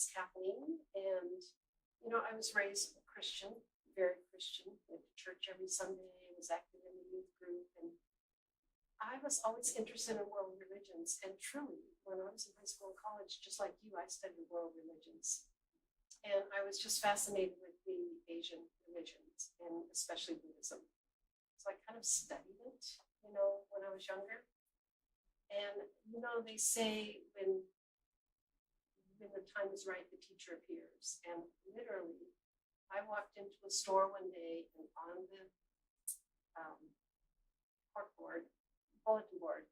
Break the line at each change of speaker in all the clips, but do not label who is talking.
was happening. And, you know, I was raised Christian, very Christian, went to church every Sunday, was active in the youth group. And I was always interested in world religions. And truly, when I was in high school and college, just like you, I studied world religions. And I was just fascinated with the Asian religions, and especially Buddhism. So I kind of studied it, you know, when I was younger. And, you know, they say when the time is right, the teacher appears. And literally, I walked into a store one day, and on the bulletin board,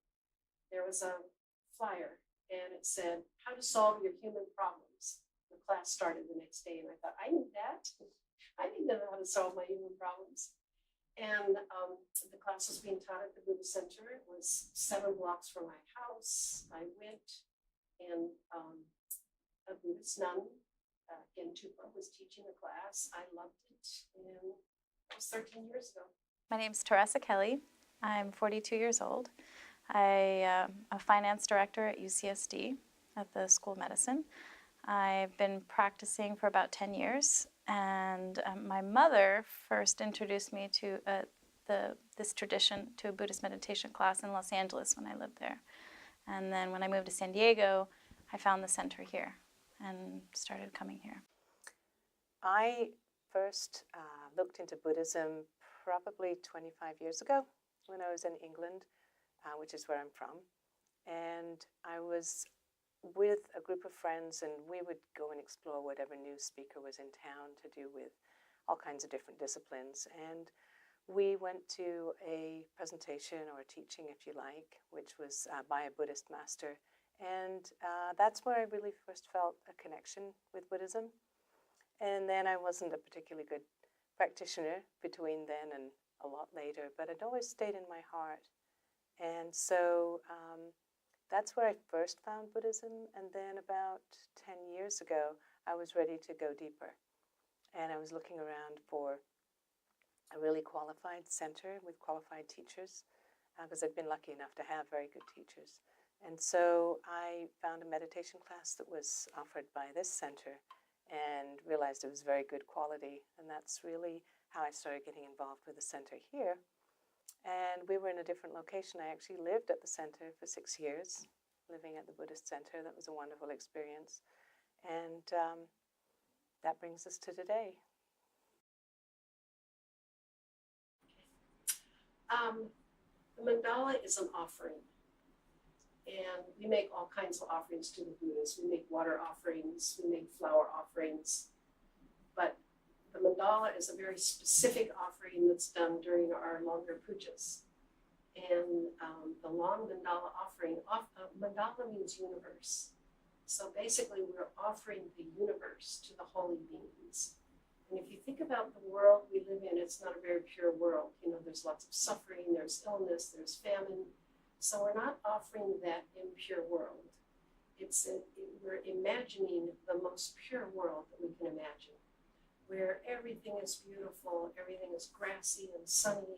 there was a flyer, and it said, "How to solve your human problems." The class started the next day, and I thought, I need that. I need to know how to solve my human problems. And the class was being taught at the Buddhist Center. It was 7 blocks from my house. I went, and a Buddhist nun, Gentupa, was teaching the class. I loved it, and that was 13 years ago.
My name's Teresa Kelly. I'm 42 years old. I am a finance director at UCSD at the School of Medicine. I've been practicing for about 10 years, and my mother first introduced me to this tradition, to a Buddhist meditation class in Los Angeles when I lived there. And then when I moved to San Diego, I found the center here and started coming here.
I first looked into Buddhism probably 25 years ago when I was in England, which is where I'm from. And I was with a group of friends, and we would go and explore whatever new speaker was in town to do with all kinds of different disciplines. And we went to a presentation or a teaching, if you like, which was by a Buddhist master. And that's where I really first felt a connection with Buddhism. And then I wasn't a particularly good practitioner between then and a lot later, but it always stayed in my heart. And so that's where I first found Buddhism. And then about 10 years ago, I was ready to go deeper. And I was looking around for a really qualified center with qualified teachers, because I'd been lucky enough to have very good teachers. And so I found a meditation class that was offered by this center and realized it was very good quality. And that's really how I started getting involved with the center here. And we were in a different location. I actually lived at the center for 6 years, living at the Buddhist Center. That was a wonderful experience. And that brings us to today.
The mandala is an offering. And we make all kinds of offerings to the Buddhists. We make water offerings, we make flower offerings. But the mandala is a very specific offering that's done during our longer pujas. And the long mandala offering, mandala means universe. So basically we're offering the universe to the holy beings. And if you think about the world we live in, it's not a very pure world. You know, there's lots of suffering, there's illness, there's famine. So we're not offering that impure world. We're imagining the most pure world that we can imagine, where everything is beautiful, everything is grassy and sunny,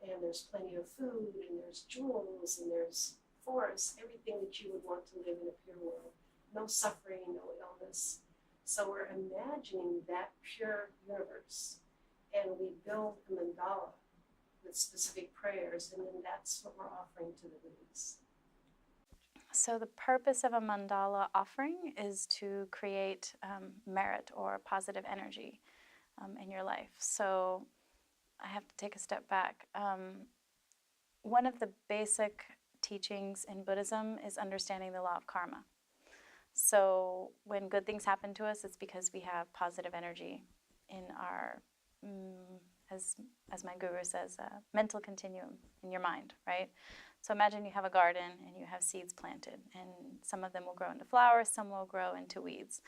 and there's plenty of food, and there's jewels, and there's forests, everything that you would want to live in a pure world. No suffering, no illness. So we're imagining that pure universe, and we build a mandala with specific prayers, and then that's what we're offering to the Buddhists.
So the purpose of a mandala offering is to create merit or positive energy in your life. So I have to take a step back. One of the basic teachings in Buddhism is understanding the law of karma. So when good things happen to us, it's because we have positive energy in our, as my guru says, mental continuum in your mind, right? So imagine you have a garden and you have seeds planted, and some of them will grow into flowers, some will grow into weeds.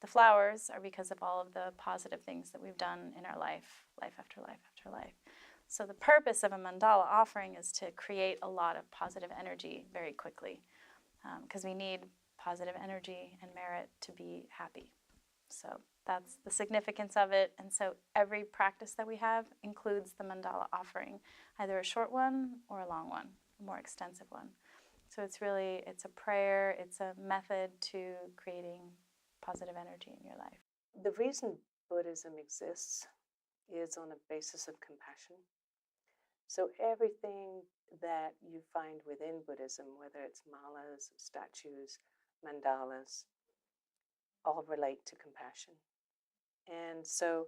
The flowers are because of all of the positive things that we've done in our life, life after life after life. So the purpose of a mandala offering is to create a lot of positive energy very quickly, because we need positive energy and merit to be happy. So that's the significance of it. And so every practice that we have includes the mandala offering, either a short one or a long one, a more extensive one. So it's a prayer, it's a method to creating positive energy in your life.
The reason Buddhism exists is on a basis of compassion. So everything that you find within Buddhism, whether it's malas, statues, mandalas, all relate to compassion. And so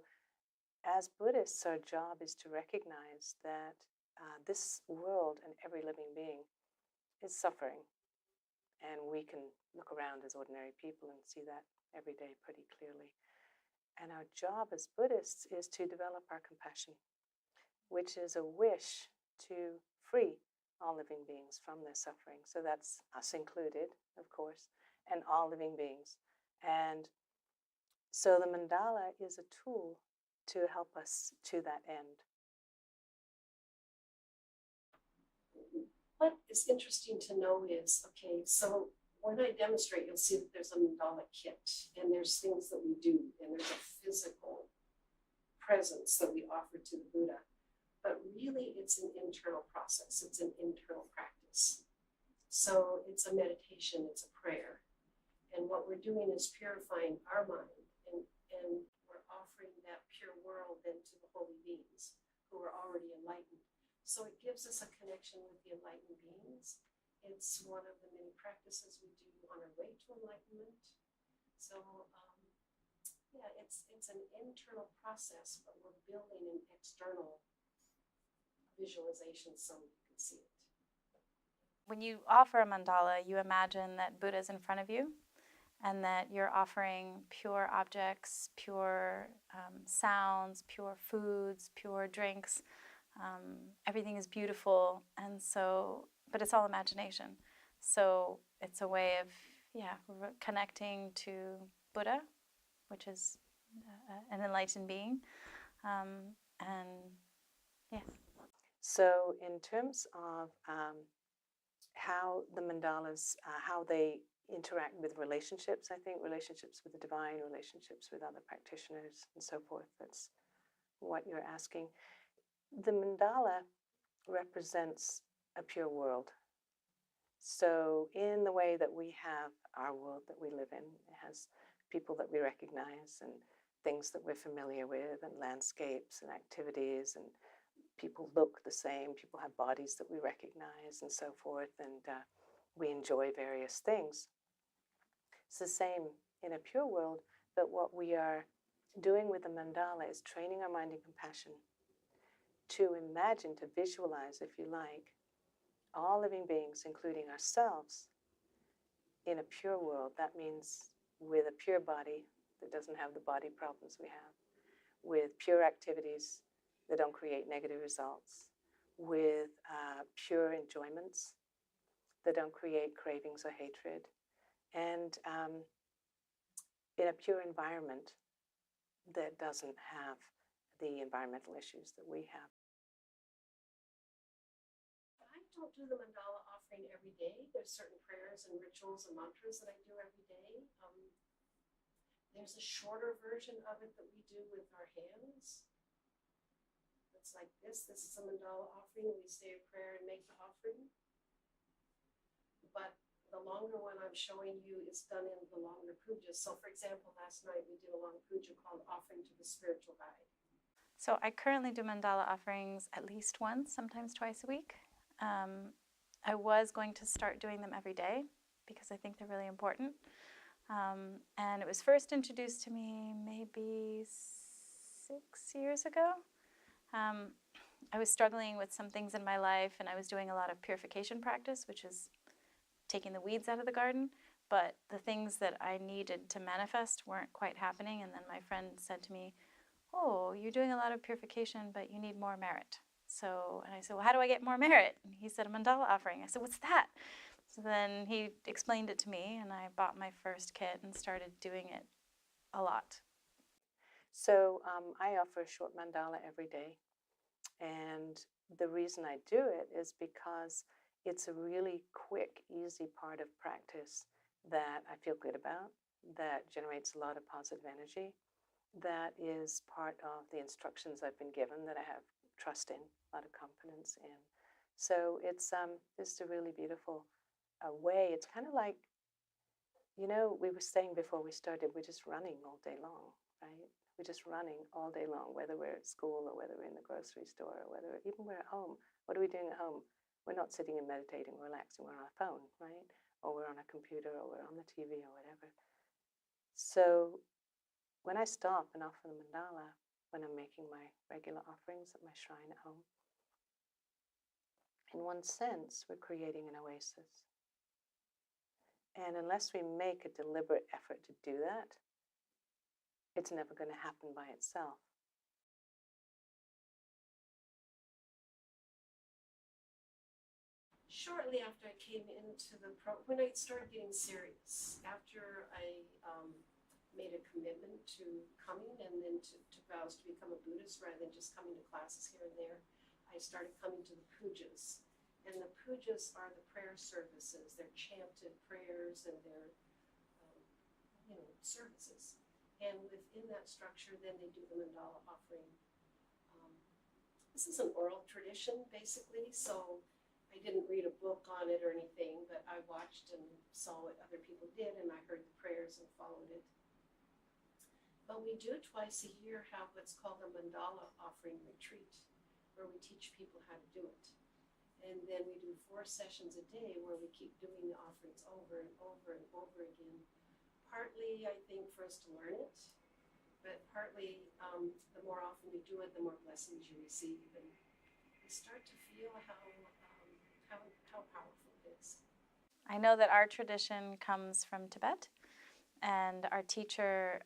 as Buddhists, our job is to recognize that this world and every living being is suffering. And we can look around as ordinary people and see that every day pretty clearly. And our job as Buddhists is to develop our compassion, which is a wish to free all living beings from their suffering. So that's us included, of course, and all living beings. And so the mandala is a tool to help us to that end.
What is interesting to know is, okay, so when I demonstrate, you'll see that there's a mandala kit, and there's things that we do, and there's a physical presence that we offer to the Buddha. But really, it's an internal process. It's an internal practice. So it's a meditation, it's a prayer. And what we're doing is purifying our mind, and we're offering that pure world then to the holy beings who are already enlightened. So it gives us a connection with the enlightened beings. It's one of the many practices we do on our way to enlightenment. So yeah, it's an internal process, but we're building an external visualization so you can see it.
When you offer a mandala, you imagine that Buddha is in front of you and that you're offering pure objects, pure sounds, pure foods, pure drinks. Everything is beautiful, and so, but it's all imagination. So it's a way of, connecting to Buddha, which is an enlightened being, and yeah.
So in terms of how the mandalas, how they interact with relationships, I think relationships with the divine, relationships with other practitioners, and so forth, that's what you're asking. The mandala represents a pure world. So in the way that we have our world that we live in, it has people that we recognize and things that we're familiar with and landscapes and activities, and people look the same, people have bodies that we recognize and so forth, and we enjoy various things. It's the same in a pure world, but what we are doing with the mandala is training our mind in compassion to imagine, to visualize, if you like, all living beings, including ourselves, in a pure world. That means with a pure body that doesn't have the body problems we have, with pure activities that don't create negative results, with pure enjoyments that don't create cravings or hatred, and in a pure environment that doesn't have the environmental issues that we have.
I don't do the mandala offering every day. There's certain prayers and rituals and mantras that I do every day. There's a shorter version of it that we do with our hands. It's like this. This is a mandala offering. We say a prayer and make the offering. But the longer one I'm showing you is done in the longer pujas. So for example, last night we did a long puja called Offering to the Spiritual Guide.
So I currently do mandala offerings at least once, sometimes twice a week. I was going to start doing them every day because I think they're really important. And it was first introduced to me maybe 6 years ago. I was struggling with some things in my life, and I was doing a lot of purification practice, which is taking the weeds out of the garden. But the things that I needed to manifest weren't quite happening. And then my friend said to me, "Oh, you're doing a lot of purification, but you need more merit." And I said, "Well, how do I get more merit?" And he said, "A mandala offering." I said, "What's that?" So then he explained it to me, and I bought my first kit and started doing it a lot.
So I offer a short mandala every day. And the reason I do it is because it's a really quick, easy part of practice that I feel good about, that generates a lot of positive energy, that is part of the instructions I've been given, that I have trust in, a lot of confidence in. So it's a really beautiful way. It's kind of like you know, we were saying before we started, we're just running all day long, right? We're just running all day long, whether we're at school or whether we're in the grocery store or whether even we're at home. What are we doing at home? We're not sitting and meditating, relaxing. We're on our phone, right? Or we're on a computer or we're on the TV or whatever. So when I stop and offer the mandala, when I'm making my regular offerings at my shrine at home, in one sense, we're creating an oasis. And unless we make a deliberate effort to do that, it's never going to happen by itself.
Shortly after I came into the when I started getting serious, after I made a commitment to coming and then to vows to become a Buddhist rather than just coming to classes here and there, I started coming to the pujas. And the pujas are the prayer services. They're chanted prayers and they're, services. And within that structure, then they do the mandala offering. This is an oral tradition, basically, so I didn't read a book on it or anything, but I watched and saw what other people did, and I heard the prayers and followed it. But we do twice a year have what's called a mandala offering retreat, where we teach people how to do it. And then we do 4 sessions a day where we keep doing the offerings over and over and over again. Partly, I think, for us to learn it, but partly, the more often you do it, the more blessings you receive, and you start to feel how powerful it is.
I know that our tradition comes from Tibet, and our teacher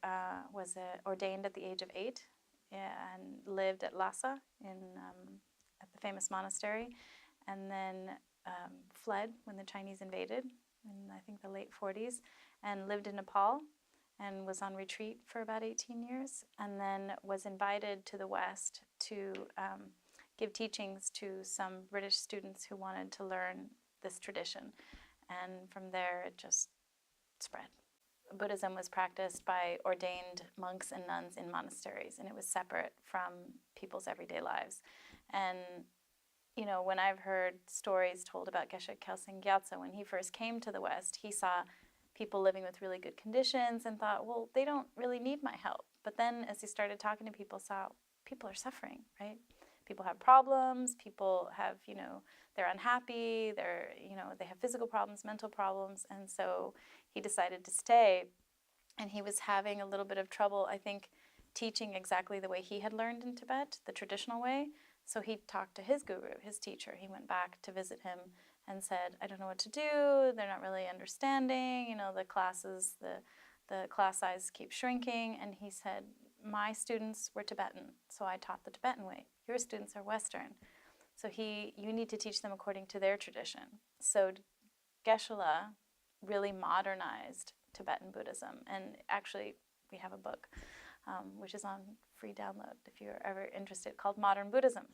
was ordained at the age of 8 and lived at Lhasa at the famous monastery, and then fled when the Chinese invaded in, I think, the late 40s, and lived in Nepal and was on retreat for about 18 years, and then was invited to the West to give teachings to some British students who wanted to learn this tradition. And from there, it just spread. Buddhism was practiced by ordained monks and nuns in monasteries, and it was separate from people's everyday lives. And, when I've heard stories told about Geshe Kelsang Gyatso, when he first came to the West, he saw people living with really good conditions and thought, well, they don't really need my help. But then as he started talking to people, saw people are suffering, right? People have problems, people have, they're unhappy, they have physical problems, mental problems, and so he decided to stay. And he was having a little bit of trouble, I think, teaching exactly the way he had learned in Tibet, the traditional way. So he talked to his guru, his teacher. He went back to visit him and said, I don't know what to do. They're not really understanding. The classes, the class size keep shrinking. And he said, my students were Tibetan, so I taught the Tibetan way. Your students are Western. So you need to teach them according to their tradition. So Geshe-la really modernized Tibetan Buddhism. And actually, we have a book, which is on free download if you're ever interested, called Modern Buddhism,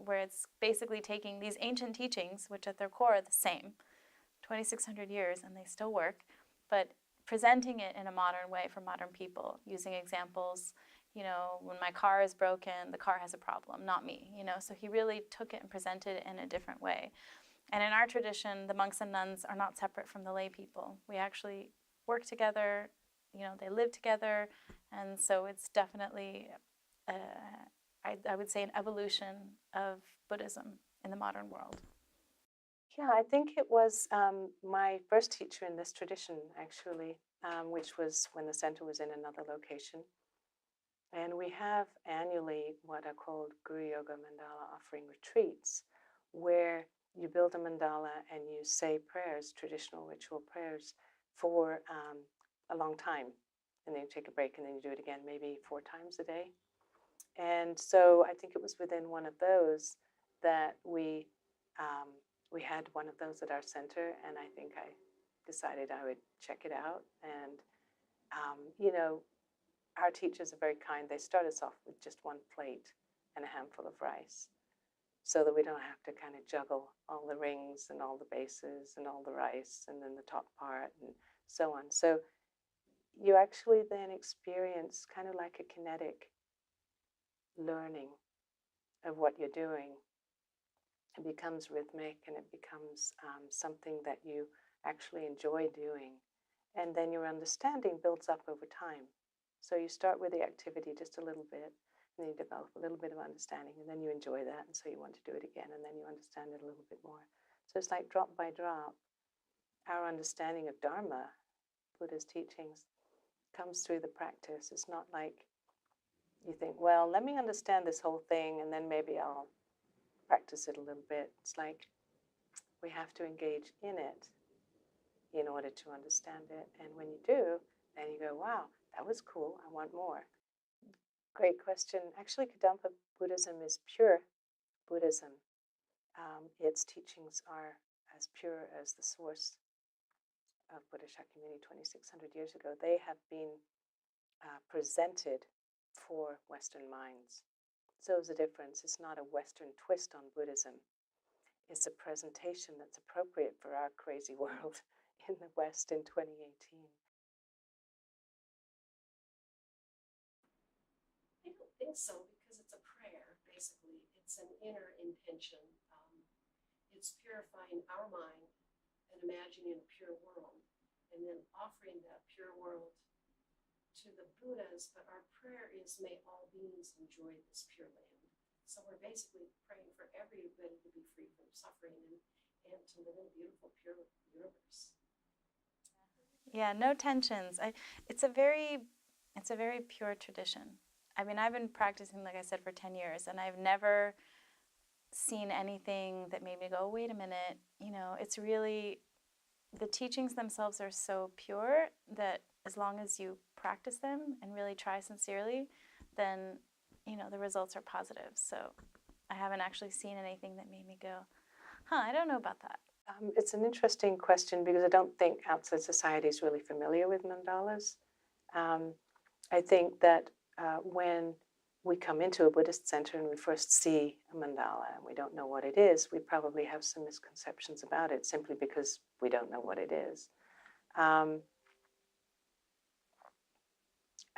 where it's basically taking these ancient teachings, which at their core are the same, 2,600 years, and they still work, but presenting it in a modern way for modern people, using examples, when my car is broken, the car has a problem, not me, So he really took it and presented it in a different way. And in our tradition, the monks and nuns are not separate from the lay people. We actually work together, they live together, and so it's definitely, I would say, an evolution of Buddhism in the modern world.
Yeah, I think it was my first teacher in this tradition, actually, which was when the center was in another location. And we have annually what are called Guru Yoga Mandala offering retreats, where you build a mandala and you say prayers, traditional ritual prayers, for a long time. And then you take a break and then you do it again, maybe 4 times a day. And so I think it was within one of those that we had one of those at our center, and I think I decided I would check it out. And, our teachers are very kind. They start us off with just 1 plate and a handful of rice so that we don't have to kind of juggle all the rings and all the bases and all the rice and then the top part and so on. So you actually then experience kind of like a kinetic learning of what you're doing. It becomes rhythmic and it becomes something that you actually enjoy doing. And then your understanding builds up over time. So you start with the activity just a little bit, and then you develop a little bit of understanding, and then you enjoy that, and so you want to do it again, and then you understand it a little bit more. So it's like drop by drop. Our understanding of Dharma, Buddha's teachings, comes through the practice. It's not like you think, well, let me understand this whole thing, and then maybe I'll practice it a little bit. It's like we have to engage in it in order to understand it. And when you do, then you go, wow, that was cool. I want more. Great question. Actually, Kadampa Buddhism is pure Buddhism. Its teachings are as pure as the source of Buddha Shakyamuni 2,600 years ago. They have been presented for Western minds. So there's a difference. It's not a Western twist on Buddhism. It's a presentation that's appropriate for our crazy world in the West in 2018.
I don't think so, because it's a prayer, basically. It's an inner intention. It's purifying our mind and imagining a pure world, and then offering that pure world to the Buddhas. But our prayer is, may all beings enjoy this pure land. So we're basically praying for everybody to be free from suffering and to live in a beautiful, pure universe.
Yeah, no tensions. It's a very pure tradition. I mean, I've been practicing, like I said, for 10 years, and I've never seen anything that made me go, wait a minute, it's really, the teachings themselves are so pure that as long as you practice them and really try sincerely, then, the results are positive. So I haven't actually seen anything that made me go, I don't know about that.
It's an interesting question because I don't think outside society is really familiar with mandalas. I think that when we come into a Buddhist center and we first see a mandala and we don't know what it is, we probably have some misconceptions about it simply because we don't know what it is.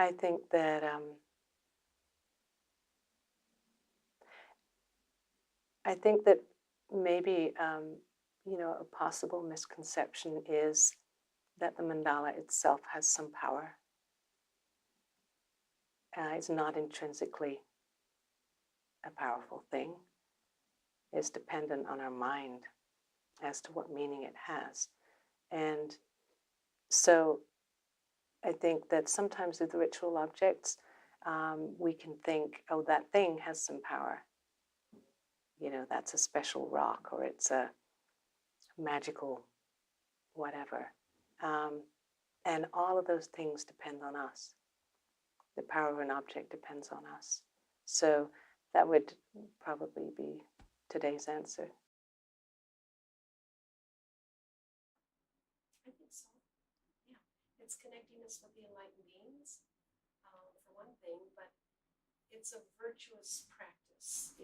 I think that maybe a possible misconception is that the mandala itself has some power. It's not intrinsically a powerful thing. It's dependent on our mind as to what meaning it has. And so I think that sometimes with ritual objects, we can think, oh, that thing has some power. That's a special rock, or it's a magical whatever. And all of those things depend on us. The power of an object depends on us. So that would probably be today's answer.
I think so. Yeah. It's connecting us with the enlightened beings, for one thing, but it's a virtuous practice.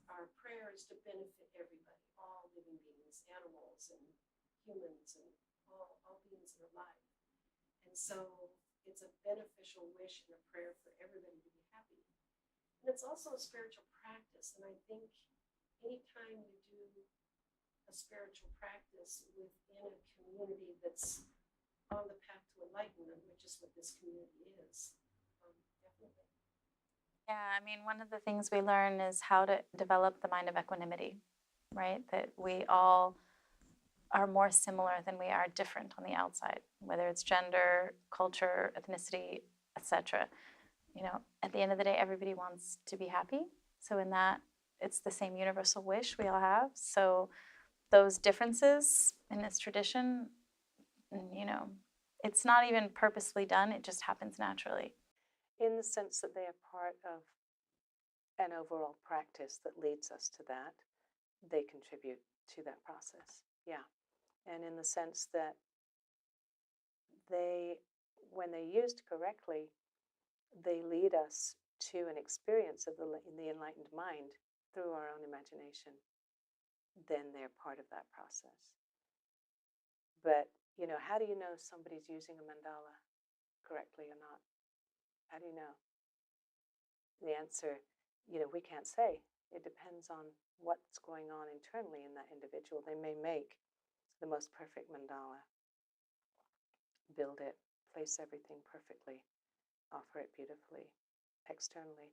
Our prayer is to benefit everybody, all living beings, animals and humans, and all beings that are alive. And so it's a beneficial wish and a prayer for everybody to be happy. And it's also a spiritual practice. And I think anytime you do a spiritual practice within a community that's on the path to enlightenment, which is what this community is, definitely.
Yeah, I mean, one of the things we learn is how to develop the mind of equanimity, right? That we all are more similar than we are different on the outside, whether it's gender, culture, ethnicity, etc. At the end of the day, everybody wants to be happy. So in that, it's the same universal wish we all have. So those differences in this tradition, it's not even purposefully done. It just happens naturally.
In the sense that they are part of an overall practice that leads us to that, they contribute to that process. Yeah. And in the sense that when they're used correctly, they lead us to an experience of the enlightened mind through our own imagination. Then they're part of that process. But, how do you know somebody's using a mandala correctly or not? How do you know? The answer, we can't say. It depends on what's going on internally in that individual. They may make the most perfect mandala, build it, place everything perfectly, offer it beautifully. Externally,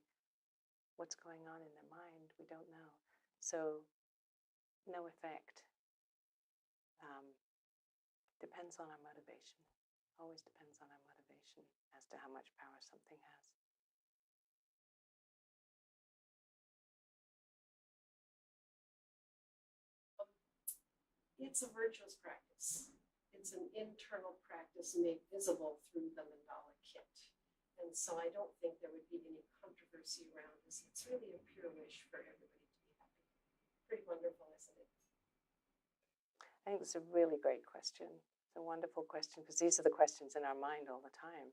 what's going on in their mind, we don't know. So no effect. Depends on our motivation. Always depends on our motivation as to how much power something has.
It's a virtuous practice. It's an internal practice made visible through the mandala kit. And so I don't think there would be any controversy around this. It's really a pure wish for everybody to be happy. Pretty wonderful, isn't it?
I think it's a really great question. It's a wonderful question because these are the questions in our mind all the time.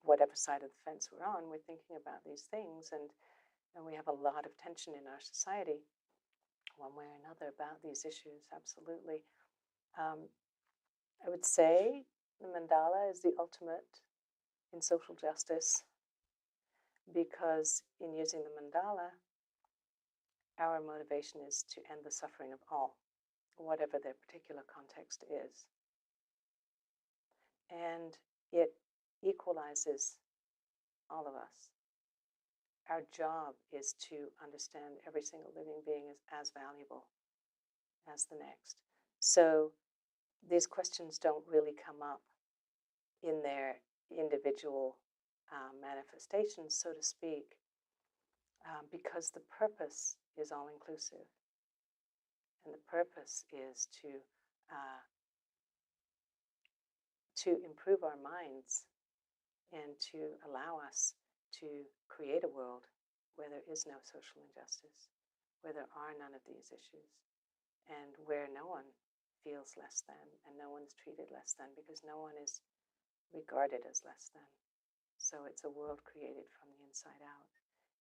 Whatever side of the fence we're on, we're thinking about these things, and we have a lot of tension in our society, one way or another, about these issues. Absolutely. I would say the mandala is the ultimate in social justice because in using the mandala, our motivation is to end the suffering of all, whatever their particular context is. And it equalizes all of us. Our job is to understand every single living being is as valuable as the next. So these questions don't really come up in their individual manifestations, so to speak, because the purpose is all-inclusive. And the purpose is to improve our minds and to allow us to create a world where there is no social injustice, where there are none of these issues, and where no one feels less than and no one's treated less than, because no one is regarded as less than. So it's a world created from the inside out.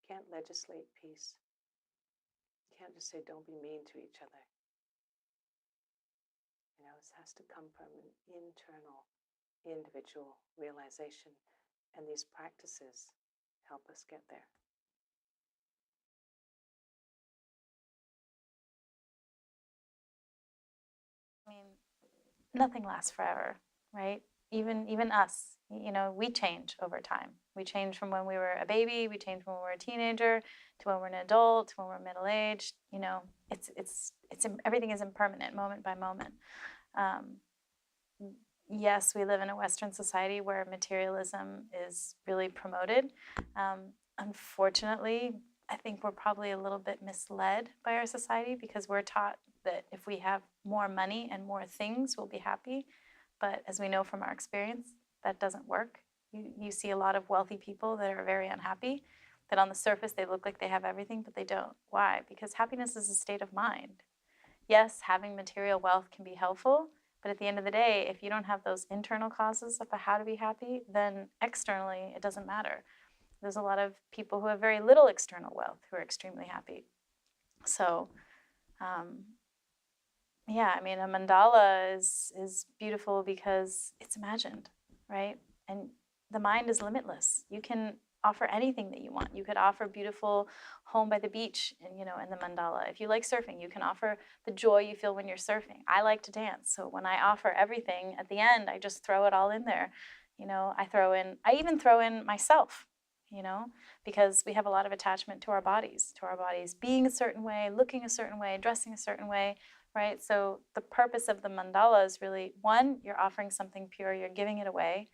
Can't legislate peace. Can't just say, don't be mean to each other. You know, this has to come from an internal, individual realization, and these practices help us get there.
I mean, nothing lasts forever, right? Even us, you know, we change over time. We change from when we were a baby, we change when we were a teenager, to when we're an adult, to when we're middle-aged. You know, it's everything is impermanent, moment by moment. Yes, we live in a Western society where materialism is really promoted. Unfortunately, I think we're probably a little bit misled by our society because we're taught that if we have more money and more things, we'll be happy. But as we know from our experience, that doesn't work. You see a lot of wealthy people that are very unhappy, that on the surface they look like they have everything, but they don't. Why? Because happiness is a state of mind. Yes, having material wealth can be helpful, but at the end of the day, if you don't have those internal causes of how to be happy, then externally it doesn't matter. There's a lot of people who have very little external wealth who are extremely happy. So, yeah, I mean, a mandala is beautiful because it's imagined, right? And the mind is limitless. You can offer anything that you want. You could offer beautiful home by the beach, and you know, in the mandala. If you like surfing, you can offer the joy you feel when you're surfing. I like to dance, so when I offer everything at the end, I just throw it all in there. You know, I even throw in myself. You know, because we have a lot of attachment to our bodies being a certain way, looking a certain way, dressing a certain way. Right? So the purpose of the mandala is really, one, you're offering something pure, you're giving it away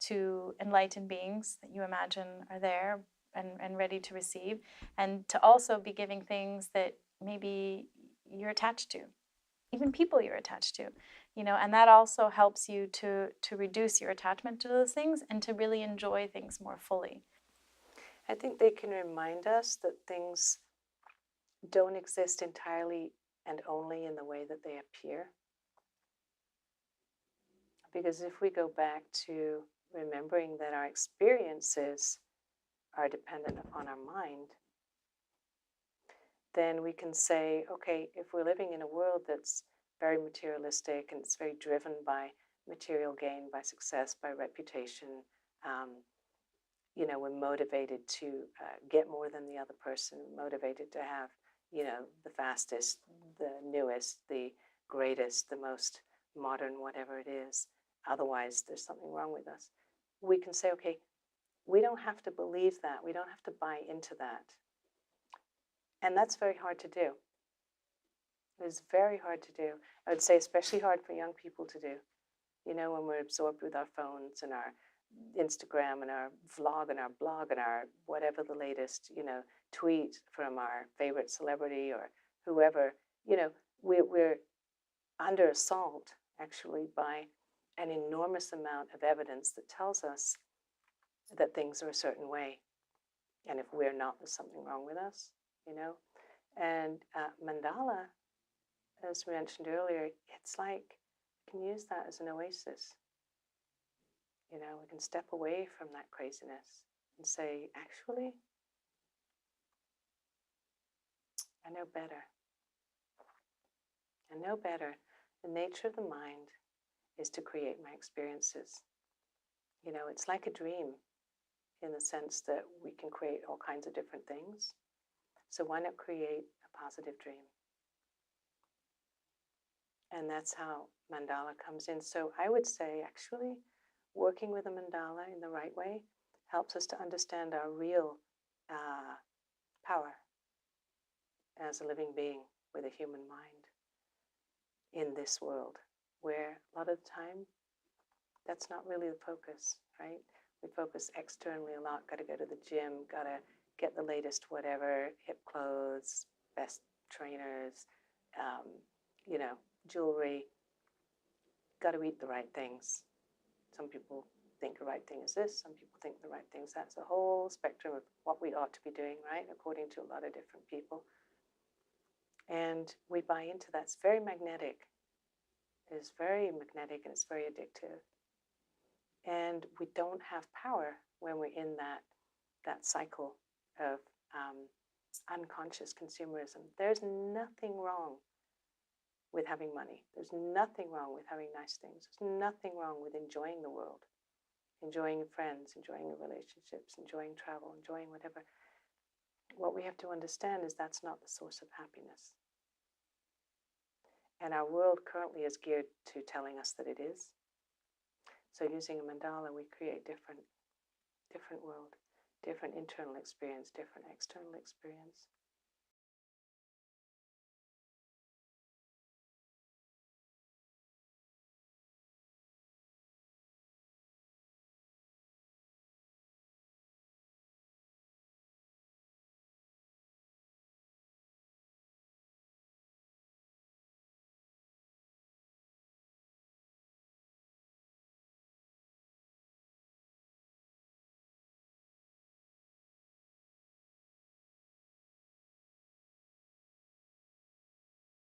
to enlightened beings that you imagine are there and ready to receive, and to also be giving things that maybe you're attached to, even people you're attached to, you know, and that also helps you to reduce your attachment to those things and to really enjoy things more fully.
I think they can remind us that things don't exist entirely and only in the way that they appear. Because if we go back to remembering that our experiences are dependent upon our mind, then we can say, okay, if we're living in a world that's very materialistic and it's very driven by material gain, by success, by reputation, you know, we're motivated to get more than the other person, motivated to have, you know, the fastest, the newest, the greatest, the most modern, whatever it is. otherwise there's something wrong with us. We can say, okay, we don't have to believe that. We don't have to buy into that. And that's very hard to do. It's very hard to do. I would say especially hard for young people to do. You know, when we're absorbed with our phones and our Instagram and our vlog and our blog and our whatever the latest, tweet from our favorite celebrity or whoever, we're under assault actually by an enormous amount of evidence that tells us that things are a certain way. And if we're not, there's something wrong with us, And mandala, as we mentioned earlier, it's like we can use that as an oasis. We can step away from that craziness and say, actually, I know better. I know better. The nature of the mind is to create my experiences. It's like a dream in the sense that we can create all kinds of different things. So why not create a positive dream? And that's how mandala comes in. So I would say, actually, working with a mandala in the right way helps us to understand our real power as a living being with a human mind in this world, where a lot of the time, that's not really the focus, right? We focus externally a lot, got to go to the gym, got to get the latest whatever, hip clothes, best trainers, jewelry, got to eat the right things. Some people think the right thing is this, some people think the right thing is that. It's a whole spectrum of what we ought to be doing, right, according to a lot of different people. And we buy into that. It's very magnetic. It is very magnetic and it's very addictive. And we don't have power when we're in that cycle of unconscious consumerism. There's nothing wrong with having money. There's nothing wrong with having nice things. There's nothing wrong with enjoying the world, enjoying friends, enjoying your relationships, enjoying travel, enjoying whatever. What we have to understand is that's not the source of happiness. And our world currently is geared to telling us that it is. So using a mandala, we create different world, different internal experience, different external experience.